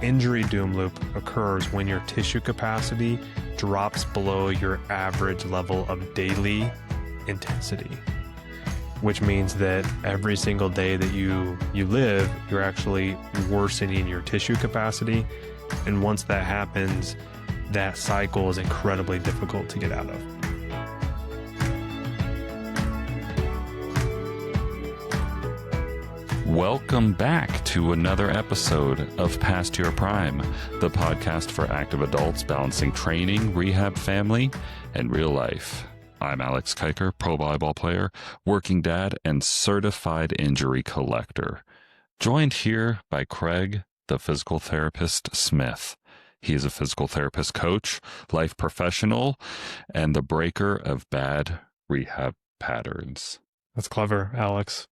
injury doom loop occurs when your tissue capacity drops below your average level of daily intensity, which means that every single day that you live, you're actually worsening your tissue capacity. And once that happens, that cycle is incredibly difficult to get out of. Welcome back to another episode of Past Your Prime, the podcast for active adults balancing training, rehab, family, and real life. I'm Alex Kiker, pro volleyball player, working dad, and certified injury collector. Joined here by Craig, the physical therapist Smith. He is a physical therapist coach, life professional, and the breaker of bad rehab patterns. That's clever, Alex.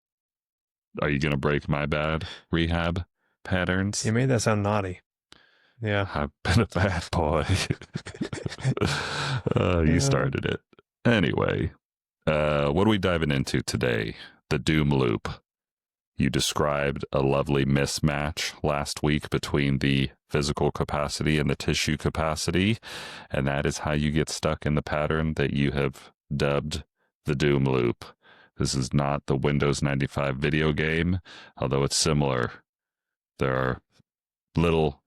Are you going to break my bad rehab patterns? You made that sound naughty. Yeah. I've been a bad boy. You started it. Anyway, what are we diving into today? The doom loop. You described a lovely mismatch last week between the physical capacity and the tissue capacity, and that is how you get stuck in the pattern that you have dubbed the doom loop. This is not the Windows 95 video game, although it's similar. There are little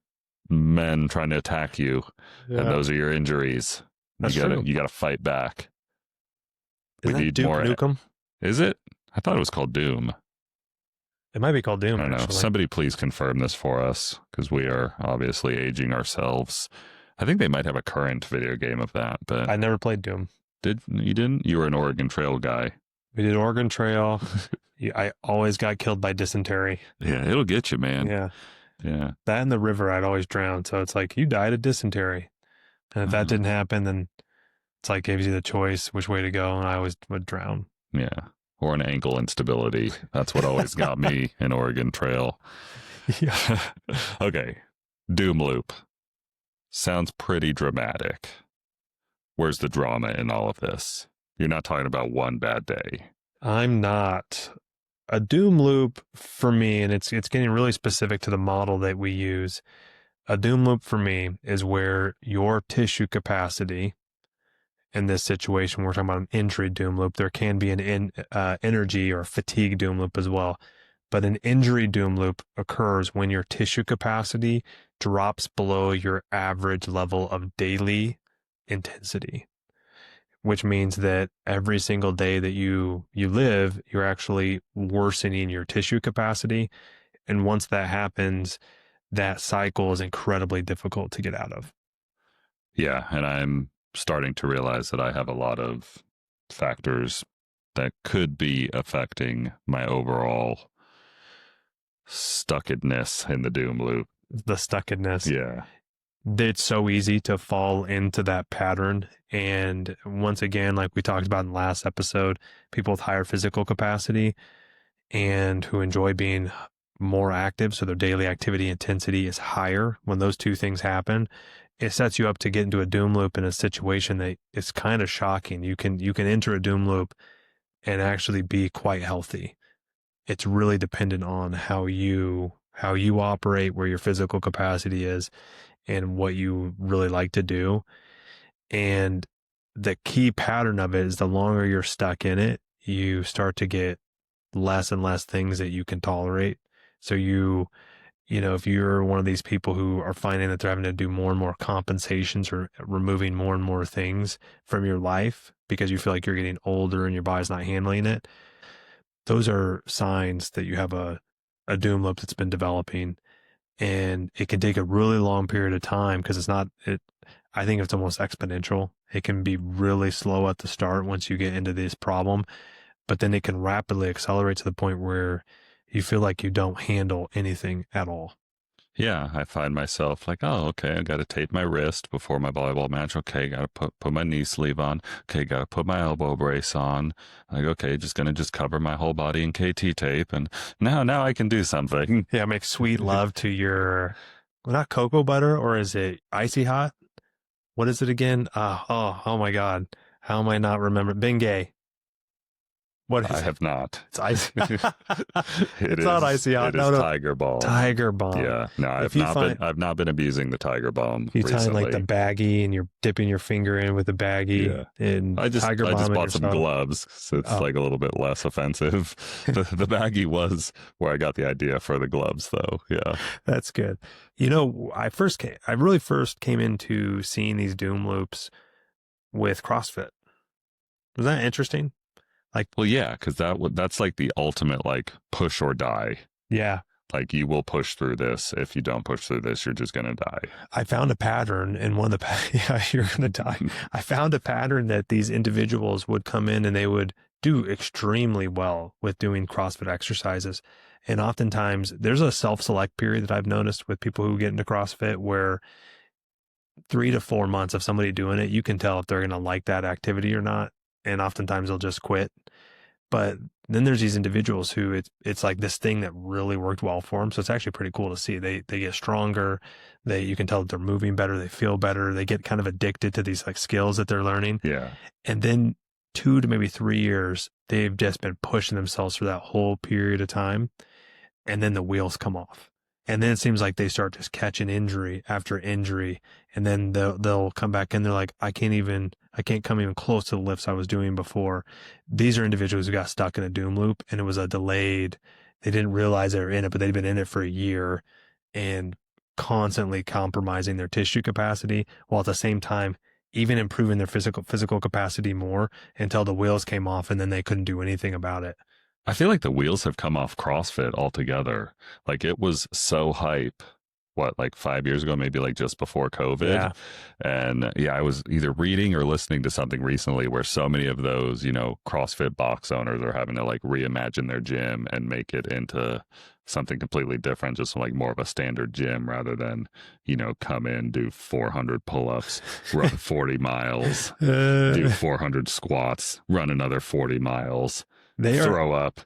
men trying to attack you, and those are your injuries. That's you gotta fight back. Isn't that Duke Nukem? Is it? I thought it was called Doom. It might be called Doom. I don't know. Actually. Somebody please confirm this for us, because we are obviously aging ourselves. I think they might have a current video game of that, but I never played Doom. You didn't? You were an Oregon Trail guy. We did Oregon Trail. I always got killed by dysentery. Yeah, it'll get you, man. Yeah. That in the river, I'd always drown. So it's like, you died of dysentery. And if that didn't happen, then it's like gives you the choice which way to go. And I always would drown. Yeah. Or an ankle instability. That's what always got me in Oregon Trail. Yeah. Okay. Doom loop. Sounds pretty dramatic. Where's the drama in all of this? You're not talking about one bad day. I'm not. A doom loop for me, and it's getting really specific to the model that we use. A doom loop for me is where your tissue capacity, in this situation, we're talking about an injury doom loop. There can be an energy or fatigue doom loop as well. But an injury doom loop occurs when your tissue capacity drops below your average level of daily intensity, which means that every single day that you live, you're actually worsening your tissue capacity. And once that happens, that cycle is incredibly difficult to get out of. Yeah, and I'm starting to realize that I have a lot of factors that could be affecting my overall stuckedness in the doom loop. The stuckedness. Yeah. It's so easy to fall into that pattern. And once again, like we talked about in the last episode, people with higher physical capacity and who enjoy being more active, so their daily activity intensity is higher. When those two things happen, it sets you up to get into a doom loop in a situation that is kind of shocking. You can enter a doom loop and actually be quite healthy. It's really dependent on how you operate, where your physical capacity is, and what you really like to do. And the key pattern of it is the longer you're stuck in it, you start to get less and less things that you can tolerate. So if you're one of these people who are finding that they're having to do more and more compensations or removing more and more things from your life because you feel like you're getting older and your body's not handling it, those are signs that you have a doom loop that's been developing. And it can take a really long period of time because I think it's almost exponential. It can be really slow at the start once you get into this problem, but then it can rapidly accelerate to the point where you feel like you don't handle anything at all. Yeah, I find myself like, oh, okay, I got to tape my wrist before my volleyball match. Okay, got to put my knee sleeve on. Okay, got to put my elbow brace on. Like, okay, going to cover my whole body in KT tape. And now I can do something. Yeah, make sweet love to your, not cocoa butter, or is it icy hot? What is it again? Oh my God. How am I not remembering? Bengay. What I is it? have not. It's ice. It It's not icy hot. it is No, no. Tiger Balm. Tiger Balm. Yeah. No, If you find I've not been abusing the Tiger Balm you tie in like the recently. baggie and you're dipping your finger in with the baggie Yeah. and Tiger I Balm just in bought your some saddle. gloves, so it's Oh, like a little bit less offensive. The baggie was where I got the idea for the gloves, though. Yeah. that's good. I really first came into seeing these doom loops with CrossFit. Was that interesting? Like, Well, yeah, because that's like the ultimate like push or die. yeah, Like you will push through this. If you don't push through this, you're just gonna die. I found a pattern in one of the, yeah, you're going to die. I found a pattern that these individuals would come in and they would do extremely well with doing CrossFit exercises. And oftentimes there's a self-select period that I've noticed with people who get into CrossFit where 3 to 4 months of somebody doing it, you can tell if they're going to like that activity or not. And oftentimes they'll just quit. But then there's these individuals who it's like this thing that really worked well for them. So it's actually pretty cool to see. They get stronger. You can tell that they're moving better. They feel better. They get kind of addicted to these like skills that they're learning. Yeah. And then 2 to maybe 3 years, they've just been pushing themselves for that whole period of time. And then the wheels come off. And then it seems like they start just catching injury after injury. And then they'll come back and they're like, I can't come even close to the lifts I was doing before. These are individuals who got stuck in a doom loop and it was they didn't realize they were in it, but they'd been in it for a year and constantly compromising their tissue capacity while at the same time even improving their physical capacity more until the wheels came off and then they couldn't do anything about it. I feel like the wheels have come off CrossFit altogether. Like it was so hype, what, like 5 years ago, maybe like just before COVID. Yeah. And yeah, I was either reading or listening to something recently where so many of those, CrossFit box owners are having to like reimagine their gym and make it into something completely different, just like more of a standard gym rather than, come in, do 400 pull-ups, run 40 miles, do 400 squats, run another 40 miles. Throw up,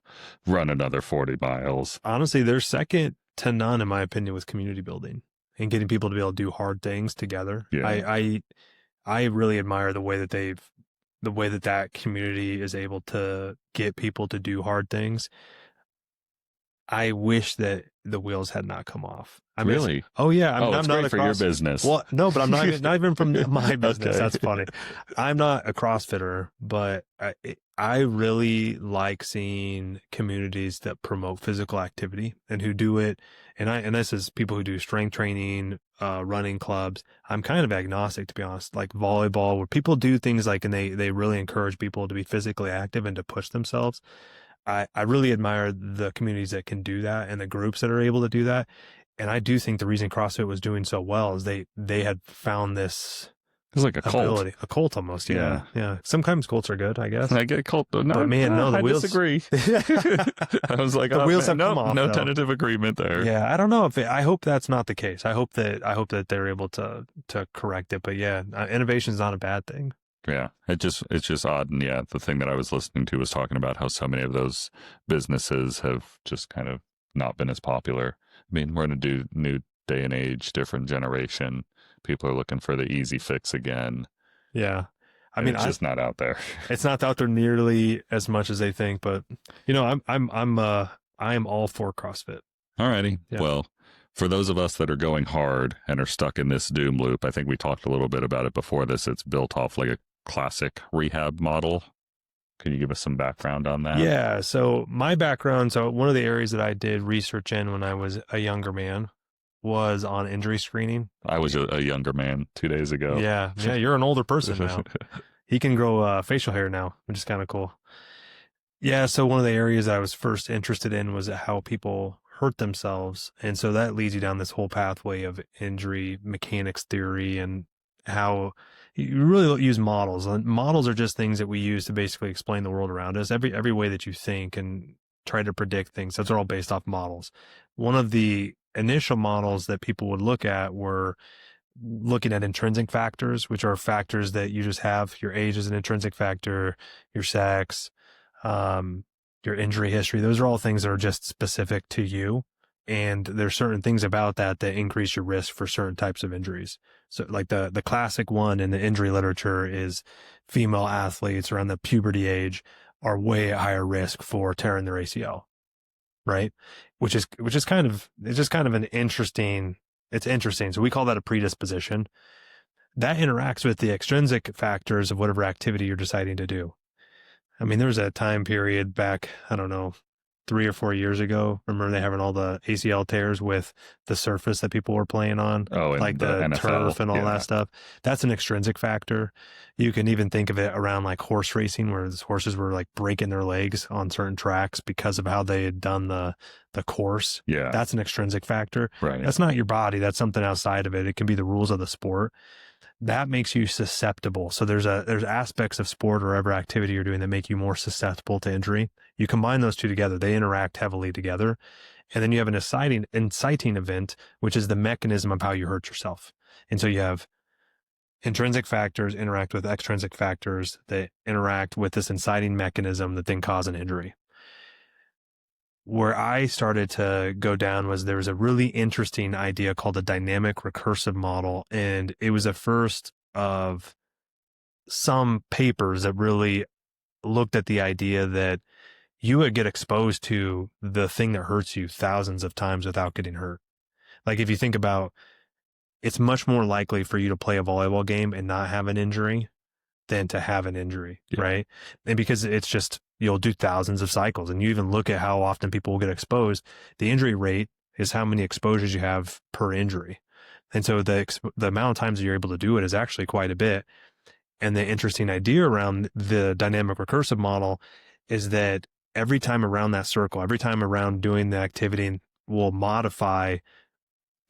run another 40 miles. Honestly, they're second to none, in my opinion, with community building and getting people to be able to do hard things together. Yeah. I really admire the way that community is able to get people to do hard things. I wish that the wheels had not come off. Really? Oh yeah. I'm it's not great for your business. Well, no, but I'm not even from my business. Okay. That's funny. I'm not a CrossFitter, but I really like seeing communities that promote physical activity and who do it. And this is people who do strength training, running clubs. I'm kind of agnostic, to be honest, like volleyball, where people do things like, and they really encourage people to be physically active and to push themselves. I really admire the communities that can do that and the groups that are able to do that. And I do think the reason CrossFit was doing so well is they had found this. It's like a cult. A cult almost. Yeah. Yeah. Sometimes cults are good, I guess. I get cult. No, but man, no, the I wheels. Disagree. I was like, the wheels have no, come off. No though. tentative agreement there. Yeah. I don't know I hope that's not the case. I hope that they're able to correct it. But yeah, innovation is not a bad thing. Yeah, it's just odd. And yeah, the thing that I was listening to was talking about how so many of those businesses have just kind of not been as popular. I mean, we're in a new day and age, different generation. People are looking for the easy fix again. Yeah. I mean, it's just not out there. It's not out there nearly as much as they think, but I am all for CrossFit. Alrighty. Yeah. Well, for those of us that are going hard and are stuck in this doom loop, I think we talked a little bit about it before this. It's built off like a classic rehab model. Can you give us some background on that? Yeah. So my background, one of the areas that I did research in when I was a younger man was on injury screening. I was a younger man 2 days ago. Yeah. Yeah. You're an older person now. He can grow facial hair now, which is kind of cool. Yeah. So one of the areas I was first interested in was how people hurt themselves. And so that leads you down this whole pathway of injury mechanics theory and how you really use models. And models are just things that we use to basically explain the world around us. Every way that you think and try to predict things, those are all based off models. One of the initial models that people would look at were looking at intrinsic factors, which are factors that you just have. Your age is an intrinsic factor, your sex, your injury history. Those are all things that are just specific to you. And there's certain things about that increase your risk for certain types of injuries. So like the classic one in the injury literature is female athletes around the puberty age are way at higher risk for tearing their ACL, right? Which is kind of, it's just kind of an interesting, it's interesting. So we call that a predisposition. That interacts with the extrinsic factors of whatever activity you're deciding to do. I mean, there was a time period back, I don't know, 3 or 4 years ago. Remember they having all the ACL tears with the surface that people were playing on, Oh, in like the the NFL. turf and all Yeah. that stuff. That's an extrinsic factor. You can even think of it around like horse racing, where the horses were like breaking their legs on certain tracks because of how they had done the course. Yeah. That's an extrinsic factor. Right. That's not your body. That's something outside of it. It can be the rules of the sport that makes you susceptible. So there's aspects of sport or whatever activity you're doing that make you more susceptible to injury. You combine those two together, they interact heavily together. And then you have an inciting event, which is the mechanism of how you hurt yourself. And so you have intrinsic factors interact with extrinsic factors that interact with this inciting mechanism that then cause an injury. Where I started to go down was there was a really interesting idea called a dynamic recursive model. And it was a first of some papers that really looked at the idea that you would get exposed to the thing that hurts you thousands of times without getting hurt. Like if you think about, it's much more likely for you to play a volleyball game and not have an injury than to have an injury, Yeah. right? And because it's just, you'll do thousands of cycles, and you even look at how often people will get exposed. The injury rate is how many exposures you have per injury. And so the amount of times that you're able to do it is actually quite a bit. And the interesting idea around the dynamic recursive model is that every time around that circle, every time around doing the activity will modify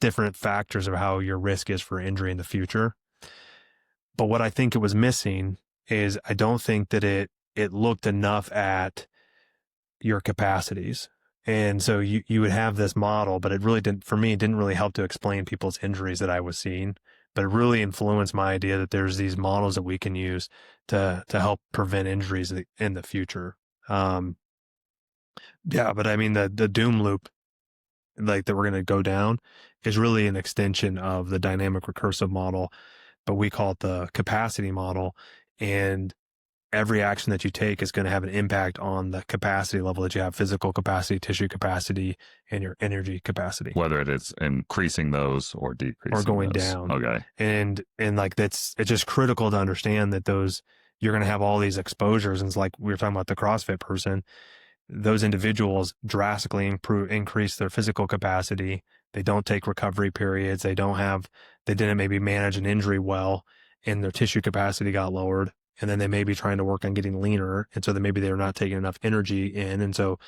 different factors of how your risk is for injury in the future. But what I think it was missing is I don't think that it looked enough at your capacities. And so you would have this model, but it really didn't, for me, it didn't really help to explain people's injuries that I was seeing, but it really influenced my idea that there's these models that we can use to help prevent injuries in the future. Yeah, but I mean, the doom loop, like that we're going to go down, is really an extension of the dynamic recursive model, but we call it the capacity model. And every action that you take is going to have an impact on the capacity level that you have: physical capacity, tissue capacity, and your energy capacity, Whether it is increasing those or decreasing or going those. down. Okay. And like it's just critical to understand that you're going to have all these exposures. And it's like we were talking about the CrossFit person, those individuals drastically increase their physical capacity. They don't take recovery periods. They didn't maybe manage an injury well, and their tissue capacity got lowered. And then they may be trying to work on getting leaner. And so then maybe they're not taking enough energy in. And so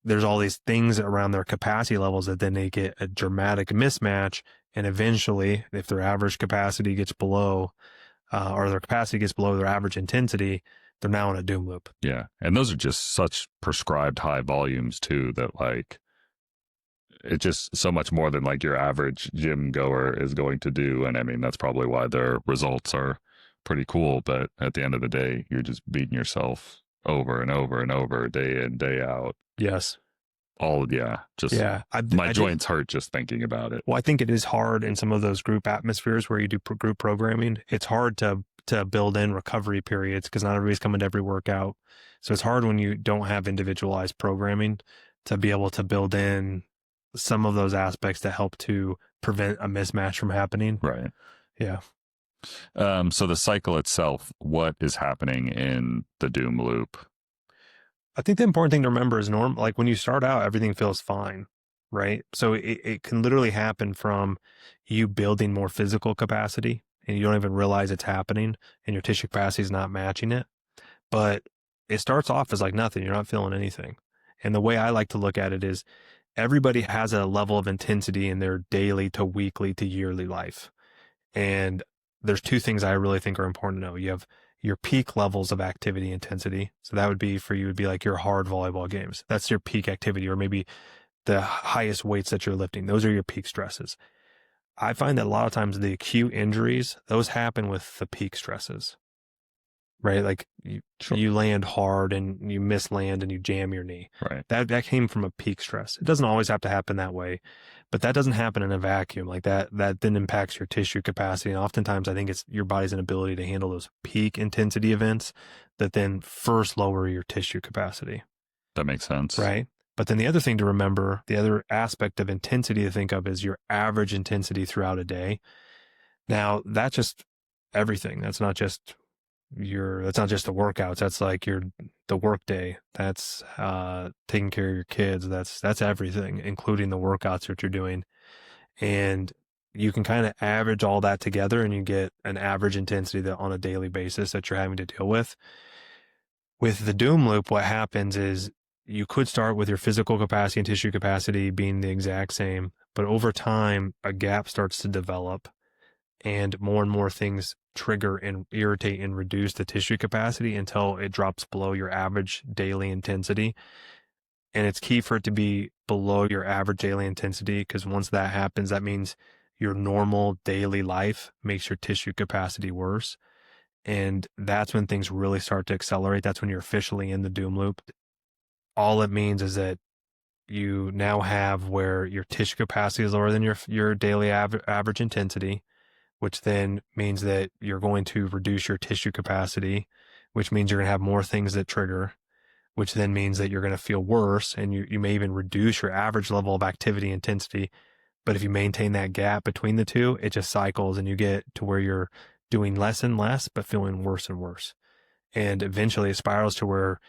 there's all these things around their capacity levels that then they get a dramatic mismatch. And eventually, if their average capacity gets below, or their capacity gets below their average intensity, they're now in a doom loop. Yeah. And those are just such prescribed high volumes too, that like it's just so much more than like your average gym goer is going to do. And I mean, that's probably why their results are pretty cool. But at the end of the day, you're just beating yourself over and over and over, day in, day out. Yes. Yeah. My joints hurt just thinking about it. Well, I think it is hard in some of those group atmospheres where you do group programming. It's hard to build in recovery periods because not everybody's coming to every workout. So it's hard when you don't have individualized programming to be able to build in some of those aspects to help to prevent a mismatch from happening. Right. Yeah. So the cycle itself, what is happening in the doom loop? I think the important thing to remember is like when you start out, everything feels fine, right? So it can literally happen from you building more physical capacity and you don't even realize it's happening and your tissue capacity is not matching it. But it starts off as like nothing. You're not feeling anything. And the way I like to look at it is everybody has a level of intensity in their daily to weekly to yearly life. And there's two things I really think are important to know. You have your peak levels of activity intensity. So that would be for you would be like your hard volleyball games. That's your peak activity, or maybe the highest weights that you're lifting. Those are your peak stresses. I find that a lot of times the acute injuries, those happen with the peak stresses, right? Like you, Sure. you land hard and you miss land and you jam your knee. Right. That came from a peak stress. It doesn't always have to happen that way, but that doesn't happen in a vacuum. Like that then impacts your tissue capacity. And oftentimes I think it's your body's inability to handle those peak intensity events that then first lower your tissue capacity. That makes sense. Right. But then the other thing to remember, the other aspect of intensity to think of is your average intensity throughout a day. Now, that's just everything. That's not just the workouts. That's like the work day. That's taking care of your kids. That's everything, including the workouts that you're doing. And you can kind of average all that together and you get an average intensity that on a daily basis that you're having to deal with. With the doom loop, what happens is you could start with your physical capacity and tissue capacity being the exact same, but over time, a gap starts to develop and more things trigger and irritate and reduce the tissue capacity until it drops below your average daily intensity. And it's key for it to be below your average daily intensity because once that happens, that means your normal daily life makes your tissue capacity worse. And that's when things really start to accelerate. That's when you're officially in the doom loop. All it means is that you now have where your tissue capacity is lower than your daily average intensity, which then means that you're going to reduce your tissue capacity, which means you're going to have more things that trigger, which then means that you're going to feel worse and you may even reduce your average level of activity intensity. But if you maintain that gap between the two, it just cycles and you get to where you're doing less and less, but feeling worse and worse. And eventually it spirals to where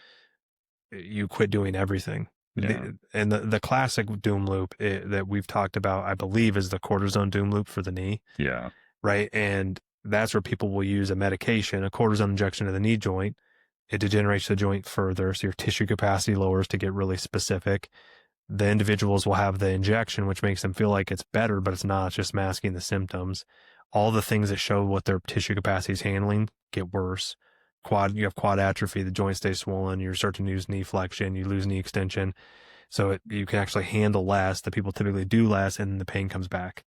you quit doing everything. Yeah. And the classic doom loop that we've talked about, I believe, is the cortisone doom loop for the knee. Yeah. Right. And that's where people will use a medication, a cortisone injection to the knee joint. It degenerates the joint further. So your tissue capacity lowers to get really specific. The individuals will have the injection, which makes them feel like it's better, but it's not. It's just masking the symptoms. All the things that show what their tissue capacity is handling get worse. You have quad atrophy, the joint stays swollen, you start to lose knee flexion, you lose knee extension. So you can actually handle less. The people typically do less, and the pain comes back.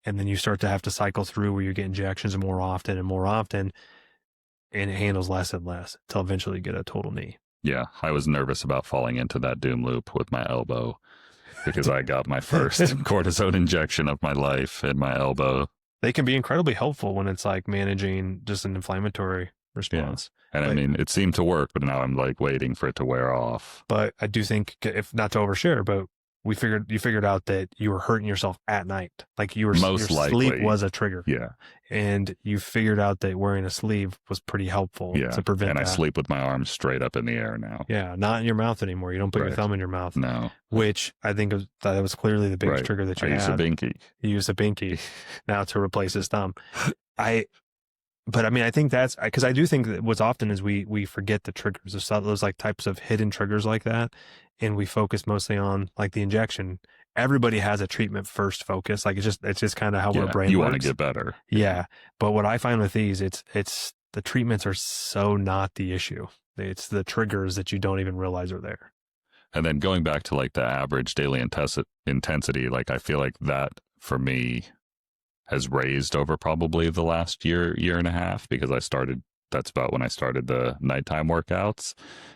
And then you start to have to cycle through where you get injections more often, and it handles less and less until eventually you get a total knee. Yeah. I was nervous about falling into that doom loop with my elbow because I got my first cortisone injection of my life in my elbow. They can be incredibly helpful when it's like managing just an inflammatory response. Yeah. And I mean, it seemed to work, but now I'm like waiting for it to wear off. But I do think, if not to overshare, but you figured out that you were hurting yourself at night. Like your sleep was a trigger. Yeah. And you figured out that wearing a sleeve was pretty helpful to prevent that. And I sleep with my arms straight up in the air now. Yeah. Not in your mouth anymore. You don't put your thumb in your mouth. No. Which I think that was clearly the biggest trigger that you had. I used a binky. You used a binky now to replace his thumb. But I mean, I think that's because I do think that what's often is we forget the triggers, those like types of hidden triggers like that. And we focus mostly on like the injection. Everybody has a treatment first focus. Like it's just kind of how our brain works. You want to get better. Yeah. But what I find with these, it's the treatments are so not the issue. It's the triggers that you don't even realize are there. And then going back to like the average daily intensity, like I feel like that for me has raised over probably the last year and a half because that's about when I started the nighttime workouts.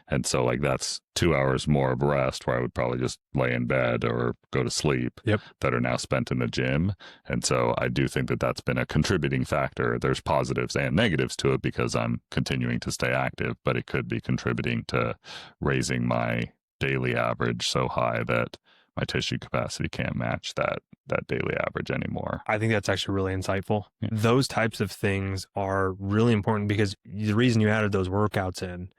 And so like that's 2 hours more of rest where I would probably just lay in bed or go to sleep that are now spent in the gym. And so I do think that that's been a contributing factor. There's positives and negatives to it because I'm continuing to stay active, but it could be contributing to raising my daily average so high that my tissue capacity can't match that daily average anymore. I think that's actually really insightful. Yeah. Those types of things are really important because the reason you added those workouts in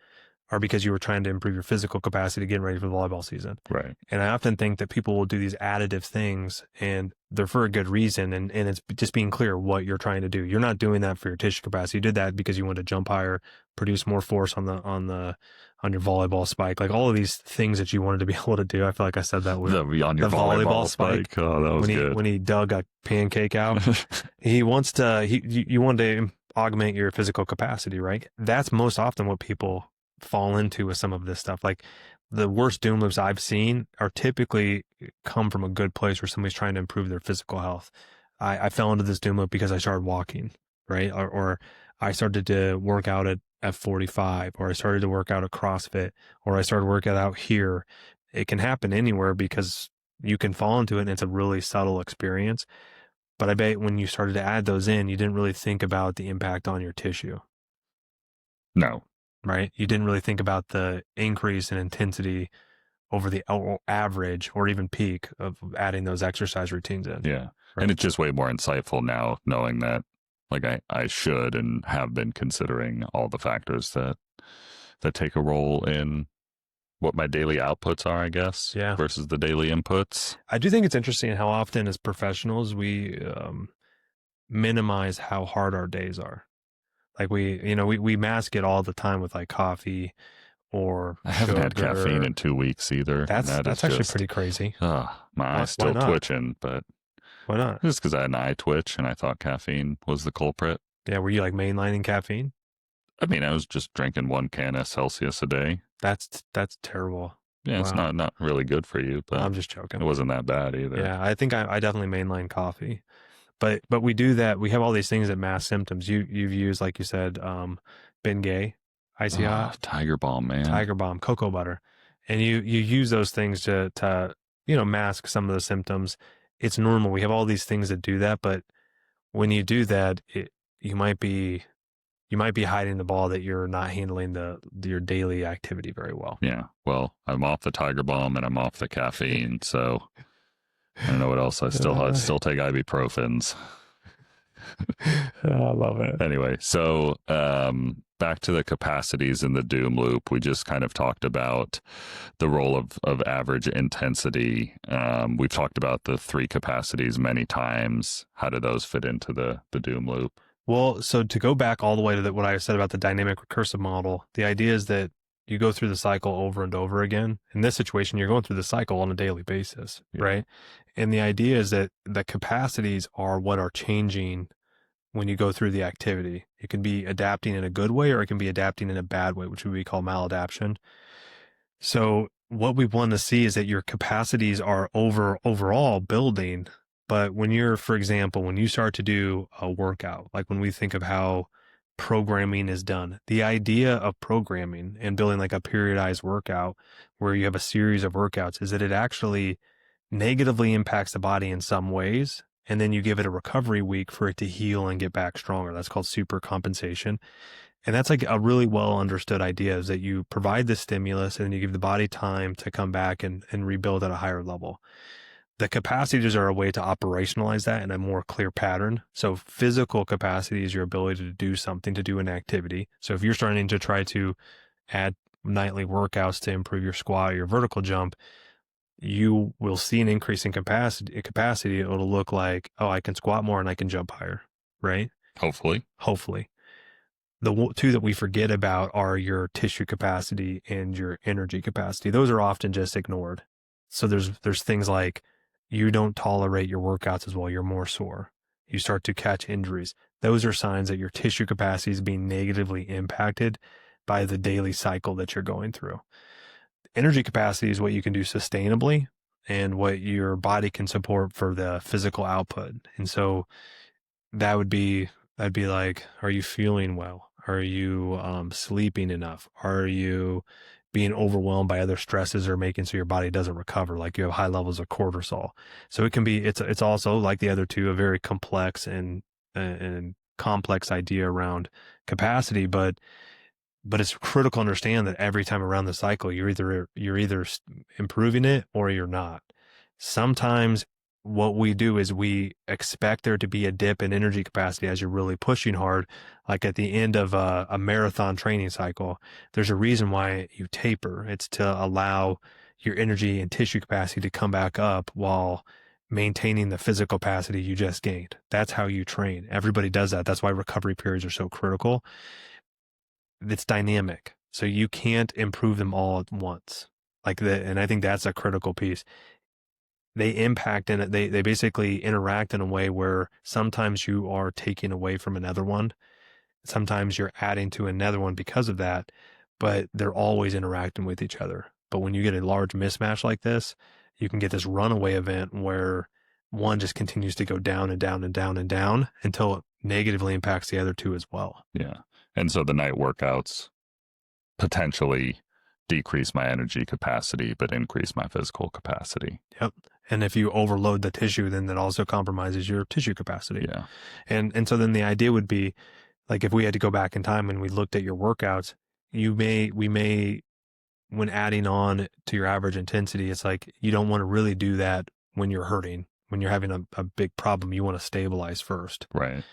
are because you were trying to improve your physical capacity getting ready for the volleyball season. Right. And I often think that people will do these additive things and they're for a good reason. And it's just being clear what you're trying to do. You're not doing that for your tissue capacity. You did that because you wanted to jump higher, produce more force on your volleyball spike, like all of these things that you wanted to be able to do. I feel like I said that with on your volleyball spike. Oh, that was good. When he dug a pancake out, you wanted to augment your physical capacity, right? That's most often what people fall into with some of this stuff. Like the worst doom loops I've seen are typically come from a good place where somebody's trying to improve their physical health. I fell into this doom loop because I started walking, right? Or I started to work out at F45, or I started to work out at CrossFit, or I started working out here. It can happen anywhere because you can fall into it and it's a really subtle experience. But I bet when you started to add those in, you didn't really think about the impact on your tissue, No. right? You didn't really think about the increase in intensity over the average or even peak of adding those exercise routines in, Yeah. And right? it's just way more insightful now knowing that like I should and have been considering all the factors that take a role in what my daily outputs are, I guess, Yeah. versus the daily inputs. I do think it's interesting how often as professionals we minimize how hard our days are. Like we mask it all the time with like coffee or I haven't had caffeine sugar. in 2 weeks either. And that is That's actually just, pretty crazy. my eye's Why still not? twitching, but Why not? just because I had an eye twitch and I thought caffeine was the culprit. Yeah, were you like mainlining caffeine? I mean, I was just drinking 1 can of Celsius a day. That's terrible. Yeah, it's Wow. not really good for you, but I'm just it joking. wasn't that bad either. Yeah, I think I definitely mainline coffee. But we do that. We have all these things that mask symptoms. You've used, like you said, Bengay, Icy Oh, Hot, Tiger Balm, man. Tiger Balm, cocoa butter, and you use those things to mask some of the symptoms. It's normal. We have all these things that do that, but when you do that, you might be you might be hiding the ball that you're not handling your daily activity very well. Yeah. Well, I'm off the Tiger Balm and I'm off the caffeine, so I don't know what else. I Uh, still take ibuprofens. I love it. Anyway, so back to the capacities in the doom loop. We just kind of talked about the role of average intensity. We've talked about the 3 capacities many times. How do those fit into the doom loop? Well, so to go back all the way to what I said about the dynamic recursive model, the idea is that you go through the cycle over and over again. In this situation, you're going through the cycle on a daily basis, Yeah. right? And the idea is that the capacities are what are changing when you go through the activity. It can be adapting in a good way or it can be adapting in a bad way, which we call maladaptation. So what we want to see is that your capacities are overall building. But when you're, for example, when you start to do a workout, like when we think of how programming is done, the idea of programming and building like a periodized workout where you have a series of workouts is that it actually negatively impacts the body in some ways. And then you give it a recovery week for it to heal and get back stronger. That's called super compensation. And that's like a really well understood idea is that you provide the stimulus and then you give the body time to come back and rebuild at a higher level. The capacities are a way to operationalize that in a more clear pattern. So physical capacity is your ability to do something, to do an activity. So if you're starting to try to add nightly workouts to improve your squat, your vertical jump, you will see an increase in capacity. It'll look like, oh, I can squat more and I can jump higher, right? Hopefully. Hopefully. The two that we forget about are your tissue capacity and your energy capacity. Those are often just ignored. So there's things like you don't tolerate your workouts as well. You're more sore. You start to catch injuries. Those are signs that your tissue capacity is being negatively impacted by the daily cycle that you're going through. Energy capacity is what you can do sustainably and what your body can support for the physical output. And so that'd be like, are you feeling well? Are you sleeping enough? Are you being overwhelmed by other stresses or making so your body doesn't recover? Like you have high levels of cortisol. So it can be, it's also like the other two, a very complex and complex idea around capacity, but it's critical to understand that every time around the cycle, you're either improving it or you're not. Sometimes what we do is we expect there to be a dip in energy capacity as you're really pushing hard, like at the end of a marathon training cycle. There's a reason why you taper. It's to allow your energy and tissue capacity to come back up while maintaining the physical capacity you just gained. That's how you train. Everybody does that. That's why recovery periods are so critical. It's dynamic. So you can't improve them all at once. And I think that's a critical piece. They impact and they basically interact in a way where sometimes you are taking away from another one. Sometimes you're adding to another one because of that, but they're always interacting with each other. But when you get a large mismatch like this, you can get this runaway event where one just continues to go down and down and down and down until it negatively impacts the other two as well. Yeah. And so the night workouts potentially decrease my energy capacity, but increase my physical capacity. Yep. And if you overload the tissue, then that also compromises your tissue capacity. Yeah. And so then the idea would be, like, if we had to go back in time and we looked at your workouts, we may, when adding on to your average intensity, it's like you don't want to really do that when you're hurting, when you're having a big problem. You want to stabilize first. Right.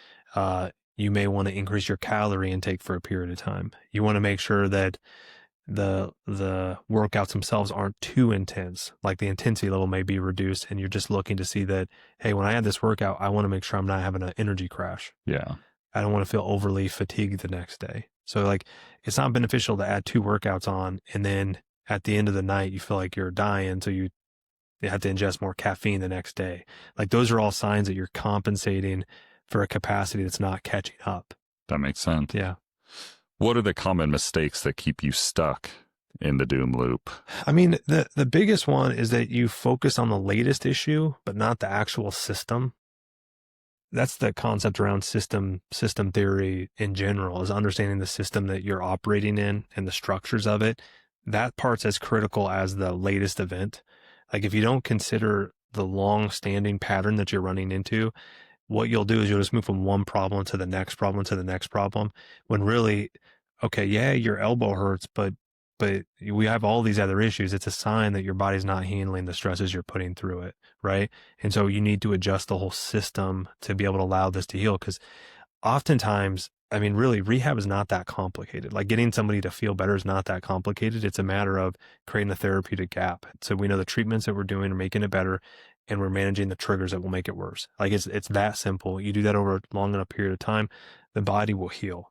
You may want to increase your calorie intake for a period of time. You want to make sure that the workouts themselves aren't too intense. Like the intensity level may be reduced, and you're just looking to see that, hey, when I add this workout, I want to make sure I'm not having an energy crash. Yeah. I don't want to feel overly fatigued the next day. So like, it's not beneficial to add 2 workouts on, and then at the end of the night, you feel like you're dying. So you have to ingest more caffeine the next day. Like those are all signs that you're compensating for a capacity that's not catching up. That makes sense. Yeah. What are the common mistakes that keep you stuck in the doom loop? I mean, the biggest one is that you focus on the latest issue, but not the actual system. That's the concept around system theory in general, is understanding the system that you're operating in and the structures of it. That part's as critical as the latest event. Like if you don't consider the long standing pattern that you're running into, what you'll do is you'll just move from one problem to the next problem to the next problem, when really, okay, yeah, your elbow hurts, but we have all these other issues. It's a sign that your body's not handling the stresses you're putting through it, right? And so you need to adjust the whole system to be able to allow this to heal. Because oftentimes, I mean, really, rehab is not that complicated. Like getting somebody to feel better is not that complicated. It's a matter of creating a therapeutic gap. So we know the treatments that we're doing are making it better, and we're managing the triggers that will make it worse. Like it's that simple. You do that over a long enough period of time, the body will heal.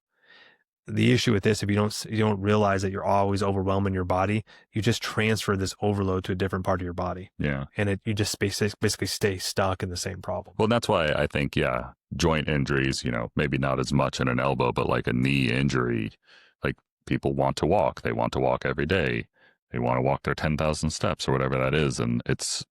The issue with this, if you don't realize that you're always overwhelming your body, you just transfer this overload to a different part of your body. Yeah. And you just basically stay stuck in the same problem. Well, that's why I think, yeah, joint injuries, maybe not as much in an elbow, but like a knee injury, like people want to walk. They want to walk every day. They want to walk their 10,000 steps or whatever that is. And it's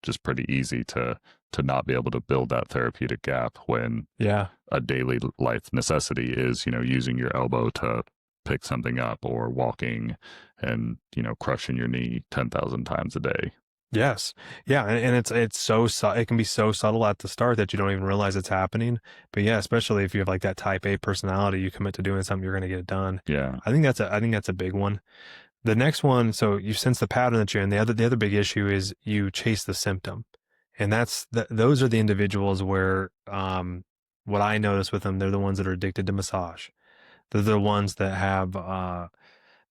just pretty easy to not be able to build that therapeutic gap when a daily life necessity is, using your elbow to pick something up, or walking and, crushing your knee 10,000 times a day. Yes. Yeah. And it can be so subtle at the start that you don't even realize it's happening. But yeah, especially if you have like that type A personality, you commit to doing something, you're going to get it done. Yeah. I think that's a big one. The next one, so you sense the pattern that you're in. The other big issue is you chase the symptom. And those are the individuals where, what I notice with them, they're the ones that are addicted to massage. They're the ones that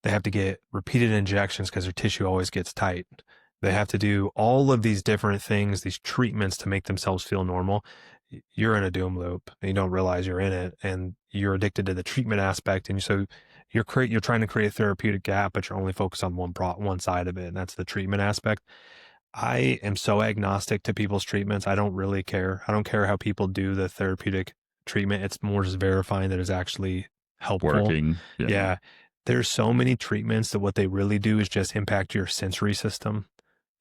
they have to get repeated injections because their tissue always gets tight. They have to do all of these different things, these treatments to make themselves feel normal. You're in a doom loop and you don't realize you're in it, and you're addicted to the treatment aspect. And so you're trying to create a therapeutic gap, but you're only focused on one side of it, and that's the treatment aspect. I am so agnostic to people's treatments. I don't really care. I don't care how people do the therapeutic treatment. It's more just verifying that it's actually helpful. Working. Yeah. There's so many treatments that what they really do is just impact your sensory system.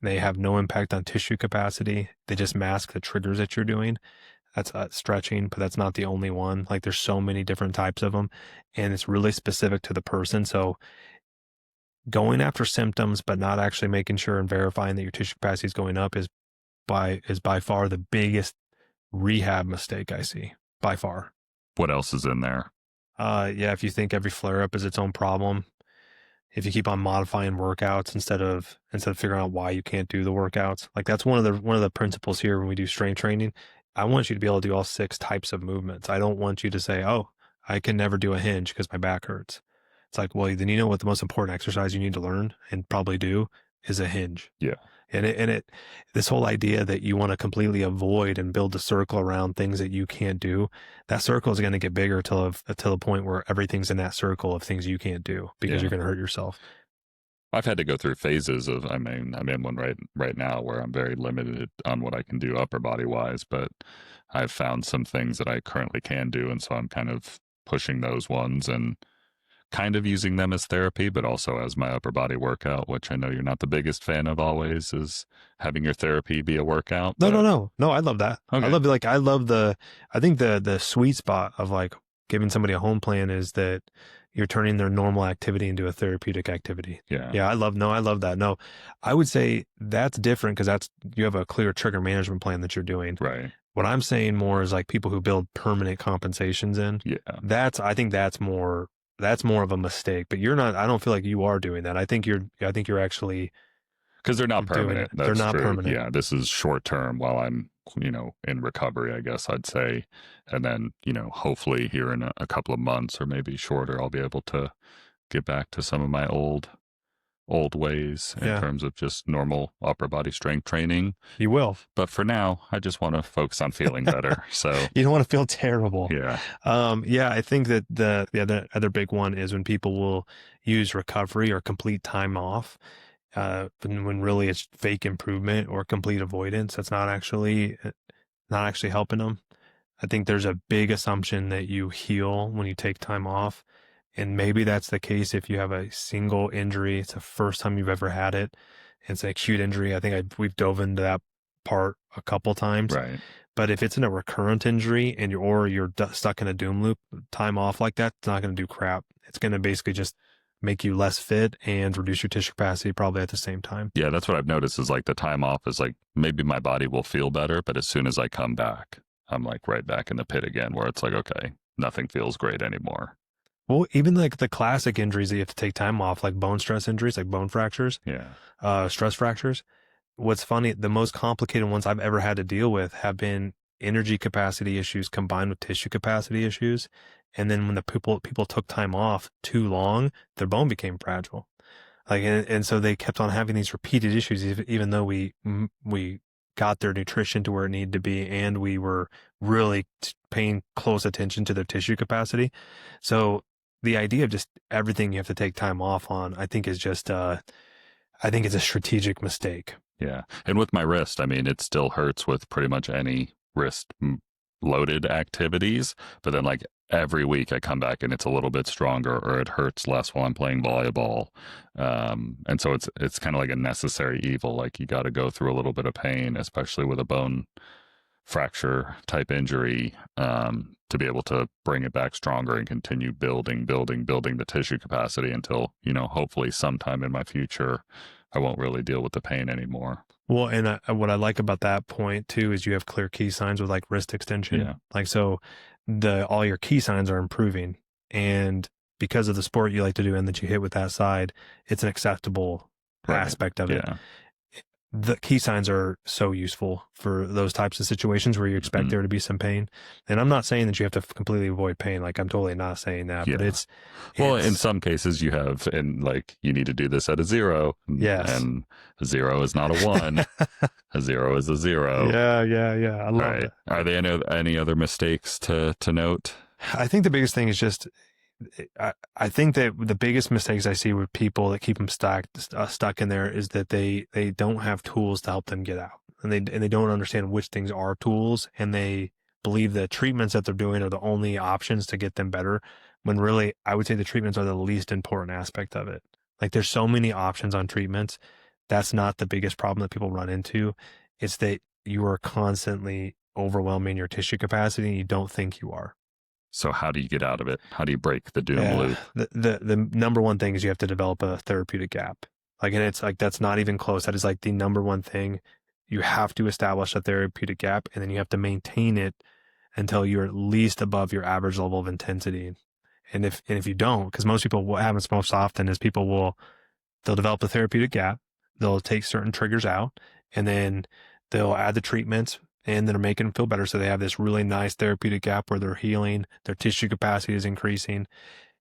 They have no impact on tissue capacity. They just mask the triggers that you're doing. That's stretching, but that's not the only one. Like there's so many different types of them, and it's really specific to the person. So going after symptoms, but not actually making sure and verifying that your tissue capacity is going up is by far the biggest rehab mistake I see, by far. What else is in there? Yeah, if you think every flare up is its own problem, if you keep on modifying workouts instead of figuring out why you can't do the workouts, like that's one of the principles here when we do strength training. I want you to be able to do all 6 types of movements. I don't want you to say, oh, I can never do a hinge because my back hurts. It's like, well, then you know what the most important exercise you need to learn and probably do is a hinge. Yeah. And this whole idea that you want to completely avoid and build a circle around things that you can't do, that circle is going to get bigger till the point where everything's in that circle of things you can't do because you're going to hurt yourself. I've had to go through phases of, I'm in one right now where I'm very limited on what I can do upper body wise, but I've found some things that I currently can do. And so I'm kind of pushing those ones and kind of using them as therapy, but also as my upper body workout, which I know you're not the biggest fan of always, is having your therapy be a workout. No. I love that. Okay. I think the sweet spot of like giving somebody a home plan is that you're turning their normal activity into a therapeutic activity. Yeah. Yeah, I love that. No, I would say that's different because you have a clear trigger management plan that you're doing. Right. What I'm saying more is like people who build permanent compensations in. Yeah. I think that's more of a mistake, but I don't feel like you are doing that. I think you're actually Because they're not doing it. permanent. They're That's not true. permanent. Yeah. This is short term while I'm, in recovery, I guess I'd say. And then, hopefully here in a couple of months or maybe shorter, I'll be able to get back to some of my old ways in Yeah, terms of just normal upper body strength training. you will. But for now, I just want to focus on feeling better. So, You don't want to feel terrible. yeah. Yeah, I think that the other big one is when people will use recovery or complete time off, when really it's fake improvement or complete avoidance. That's not actually helping them. I think there's a big assumption that you heal when you take time off. And maybe that's the case if you have a single injury. It's the first time you've ever had it. It's an acute injury. I think we've dove into that part a couple times. Right. But if it's in a recurrent injury and you're stuck in a doom loop, time off like that, it's not going to do crap. It's going to basically just make you less fit and reduce your tissue capacity probably at the same time. Yeah. That's what I've noticed is like the time off is like maybe my body will feel better, but as soon as I come back, I'm like right back in the pit again where it's like, okay, nothing feels great anymore. Well, even like the classic injuries that you have to take time off, like bone stress injuries, like bone fractures, Yeah. stress fractures. What's funny, the most complicated ones I've ever had to deal with have been energy capacity issues combined with tissue capacity issues. And then when the people took time off too long, their bone became fragile. Like, and so they kept on having these repeated issues, even though we got their nutrition to where it needed to be, and we were really paying close attention to their tissue capacity. So the idea of just everything you have to take time off on, I think is just, I think it's a strategic mistake. Yeah. And with my wrist, I mean, it still hurts with pretty much any wrist loaded activities. But then, like, every week I come back and it's a little bit stronger or it hurts less while I'm playing volleyball. And so it's kind of like a necessary evil. Like, you got to go through a little bit of pain, especially with a bone fracture type injury, to be able to bring it back stronger and continue building the tissue capacity until, hopefully sometime in my future, I won't really deal with the pain anymore. Well, and what I like about that point too is you have clear key signs with like wrist extension. Yeah. Like, so all your key signs are improving, and because of the sport you like to do and that you hit with that side, it's an acceptable aspect of it. Yeah. The key signs are so useful for those types of situations where you expect there to be some pain. And I'm not saying that you have to completely avoid pain. Like, I'm totally not saying that, but well, in some cases you have, and like, you need to do this at a 0. Yes. And a 0 is not a 1. A 0 is a 0. Yeah. I love it. Are there any other mistakes to note? I think the biggest thing is just, I think that the biggest mistakes I see with people that keep them stuck in there is that they don't have tools to help them get out, and they don't understand which things are tools, and they believe the treatments that they're doing are the only options to get them better, when really I would say the treatments are the least important aspect of it. Like, there's so many options on treatments. That's not the biggest problem that people run into. It's that you are constantly overwhelming your tissue capacity and you don't think you are. So how do you get out of it? How do you break the doom loop? The number one thing is you have to develop a therapeutic gap. Like, and it's like, that's not even close. That is like the number one thing. You have to establish a therapeutic gap, and then you have to maintain it until you're at least above your average level of intensity. And if you don't, because most people, what happens most often is they'll develop a therapeutic gap. They'll take certain triggers out, and then they'll add the treatments, and then are making them feel better. So they have this really nice therapeutic gap where they're healing, their tissue capacity is increasing.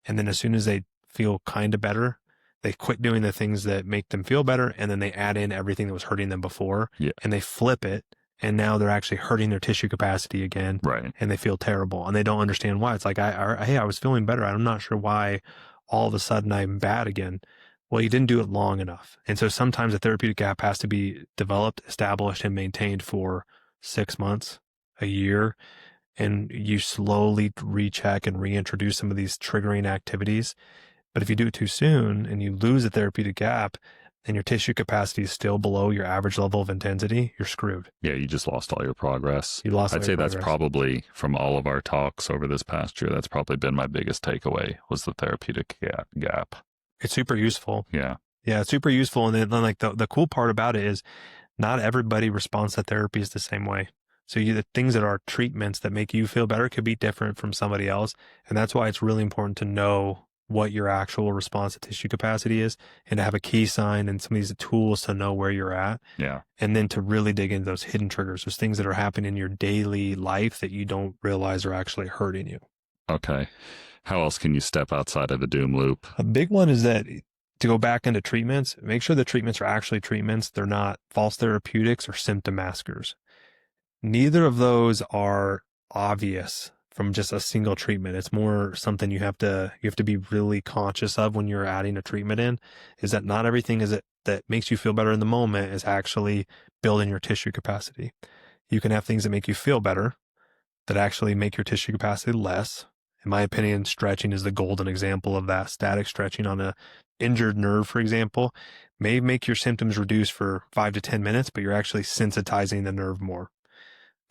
And then as soon as they feel kind of better, they quit doing the things that make them feel better. And then they add in everything that was hurting them before, and they flip it. And now they're actually hurting their tissue capacity again. Right. And they feel terrible, and they don't understand why. It's like, hey, I was feeling better. I'm not sure why all of a sudden I'm bad again. Well, you didn't do it long enough. And so sometimes a therapeutic gap has to be developed, established, and maintained for 6 months, a year, and you slowly recheck and reintroduce some of these triggering activities. But if you do it too soon and you lose a therapeutic gap, and your tissue capacity is still below your average level of intensity, you're screwed. Yeah, you just lost all your progress. You lost all I'd your say that's progress. probably, from all of our talks over this past year, that's probably been my biggest takeaway was the therapeutic gap. It's super useful. Yeah. Yeah, it's super useful. And then like the cool part about it is not everybody responds to therapies the same way. So the things that are treatments that make you feel better could be different from somebody else. And that's why it's really important to know what your actual response to tissue capacity is and to have a key sign and some of these tools to know where you're at. Yeah. And then to really dig into those hidden triggers, those things that are happening in your daily life that you don't realize are actually hurting you. Okay. How else can you step outside of the doom loop? A big one is that to go back into treatments, make sure the treatments are actually treatments. They're not false therapeutics or symptom maskers. Neither of those are obvious from just a single treatment. It's more something you have to be really conscious of when you're adding a treatment in, is that not everything that makes you feel better in the moment is actually building your tissue capacity. You can have things that make you feel better that actually make your tissue capacity less. In my opinion, stretching is the golden example of that. Static stretching on a injured nerve, for example, may make your symptoms reduce for 5 to 10 minutes, but you're actually sensitizing the nerve more.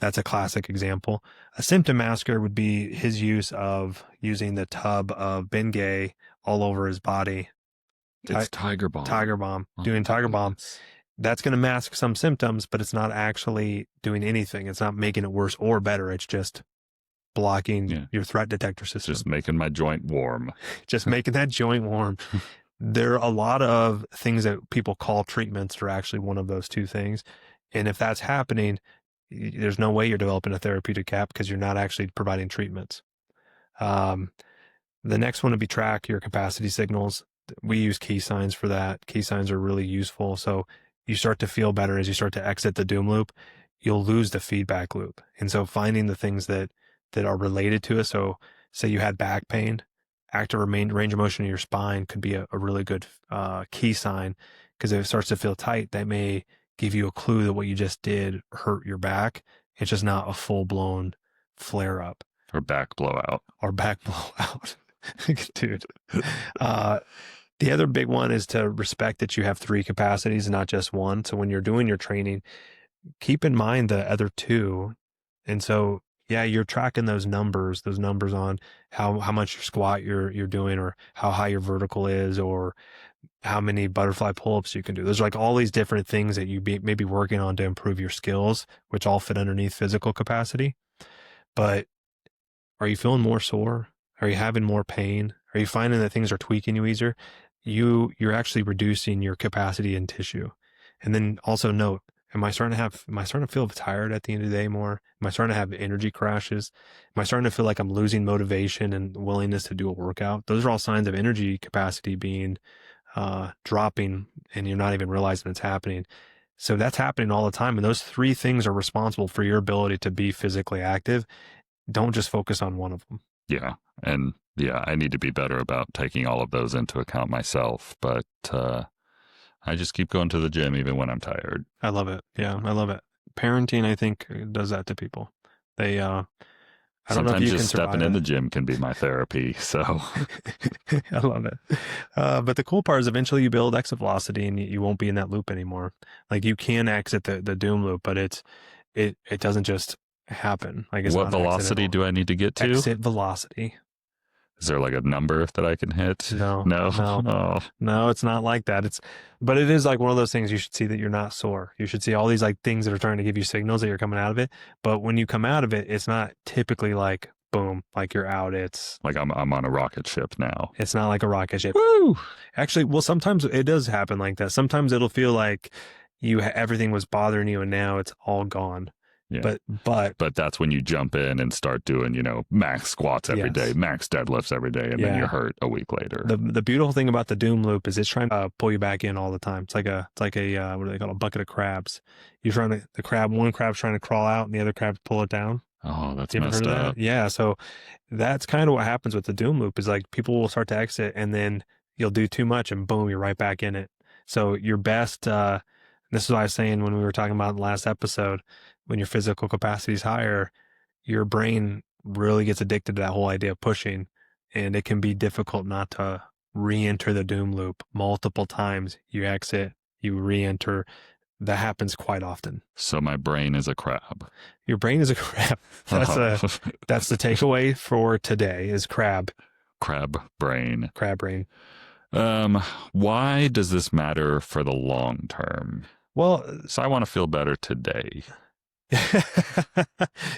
That's a classic example. A symptom masker would be his use of using the tub of Bengay all over his body. It's Tiger Balm. Tiger Balm. Oh, Doing Tiger Balm. goodness. That's going to mask some symptoms, but it's not actually doing anything. It's not making it worse or better. It's just blocking your threat detector system. Just making my joint warm. Just making that joint warm. There are a lot of things that people call treatments that are actually one of those two things. And if that's happening, there's no way you're developing a therapeutic gap because you're not actually providing treatments. The next one would be track your capacity signals. We use key signs for that. Key signs are really useful. So you start to feel better as you start to exit the doom loop. You'll lose the feedback loop. And so finding the things that are related to it. So say you had back pain, active range of motion in your spine could be a really good key sign, because if it starts to feel tight, that may give you a clue that what you just did hurt your back. It's just not a full-blown flare-up. Or back blowout. Or back blowout. Dude. The other big one is to respect that you have 3 capacities and not just one. So when you're doing your training, keep in mind the other 2. And so, yeah, you're tracking those numbers on how much your squat you're doing, or how high your vertical is, or how many butterfly pull-ups you can do. There's like all these different things that you may be working on to improve your skills, which all fit underneath physical capacity. But are you feeling more sore? Are you having more pain? Are you finding that things are tweaking you easier? You're actually reducing your capacity in tissue. And then also note, am I starting to feel tired at the end of the day more? Am I starting to have energy crashes? Am I starting to feel like I'm losing motivation and willingness to do a workout? Those are all signs of energy capacity being dropping, and you're not even realizing it's happening. So that's happening all the time. And those 3 things are responsible for your ability to be physically active. Don't just focus on one of them. Yeah. And yeah, I need to be better about taking all of those into account myself. But I just keep going to the gym even when I'm tired. I love it. Yeah, I love it. Parenting, I think, does that to people. They, I don't know if you just can stepping in the gym can be my therapy. So I love it. But the cool part is eventually you build exit velocity and you won't be in that loop anymore. Like you can exit the doom loop, but it doesn't just happen. Like it's what not velocity accidental. do I need to get to? Exit velocity. Is there like a number that I can hit? No. Oh. No, it's not like that. But it is like one of those things you should see that you're not sore. You should see all these like things that are trying to give you signals that you're coming out of it. But when you come out of it, it's not typically like boom, like you're out. It's like I'm on a rocket ship now. It's not like a rocket ship. Woo! Actually, well, sometimes it does happen like that. Sometimes it'll feel like everything was bothering you and now it's all gone. Yeah. But that's when you jump in and start doing, max squats every day, max deadlifts every day, and then you're hurt a week later. The beautiful thing about the doom loop is it's trying to pull you back in all the time. It's like a what do they call it? A bucket of crabs. One crab's trying to crawl out and the other crab's pull it down. Oh, that's You ever messed heard of up. that? Yeah. So that's kind of what happens with the doom loop is like people will start to exit and then you'll do too much and boom, you're right back in it. So your best, this is what I was saying when we were talking about in the last episode, when your physical capacity is higher, your brain really gets addicted to that whole idea of pushing, and it can be difficult not to re-enter the doom loop multiple times. You exit, you re-enter. That happens quite often. So my brain is a crab. Your brain is a crab. That's the takeaway for today is crab brain. Crab brain. Why does this matter for the long term? Well, so I want to feel better today.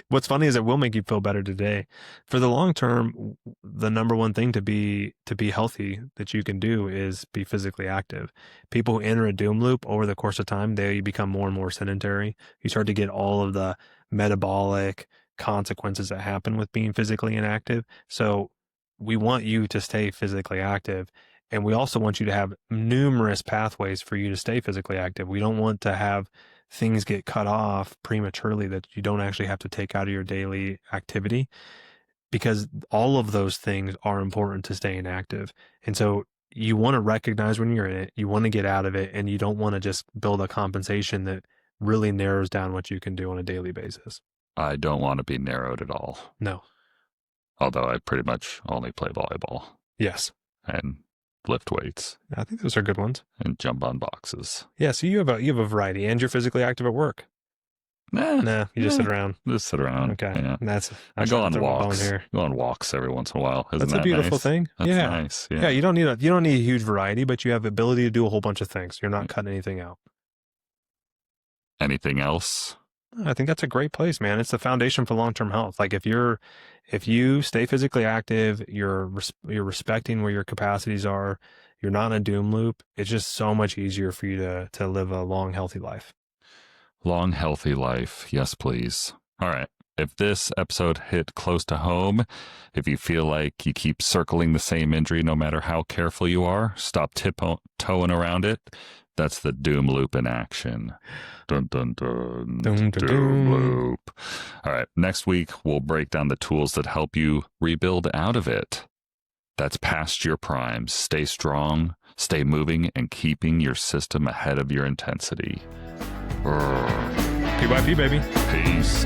What's funny is it will make you feel better today. For the long term, the number one thing to be healthy that you can do is be physically active. People who enter a doom loop over the course of time, they become more and more sedentary. You start to get all of the metabolic consequences that happen with being physically inactive. So we want you to stay physically active. And we also want you to have numerous pathways for you to stay physically active. We don't want to have things get cut off prematurely that you don't actually have to take out of your daily activity, because all of those things are important to staying active. And so you want to recognize when you're in it, you want to get out of it, and you don't want to just build a compensation that really narrows down what you can do on a daily basis. I don't want to be narrowed at all. No. Although I pretty much only play volleyball. Yes. And lift weights. I think those are good ones. And jump on boxes. Yeah, so you have a variety, and you're physically active at work. Nah, you just sit around. Just sit around. Okay, yeah. I go on walks. Here. Go on walks every once in a while. Isn't that's a beautiful nice? thing. That's yeah, nice. Yeah, you don't need a huge variety, but you have the ability to do a whole bunch of things. You're not cutting anything out. Anything else? I think that's a great place, man. It's the foundation for long-term health. Like if you stay physically active, you're respecting where your capacities are, you're not in a doom loop. It's just so much easier for you to live a long, healthy life. Long, healthy life. Yes, please. All right. If this episode hit close to home, if you feel like you keep circling the same injury no matter how careful you are, stop tiptoeing around it. That's the doom loop in action. Dun, dun, dun. Doom loop. All right. Next week, we'll break down the tools that help you rebuild out of it. That's past your prime. Stay strong, stay moving, and keeping your system ahead of your intensity. PYP, baby. Peace.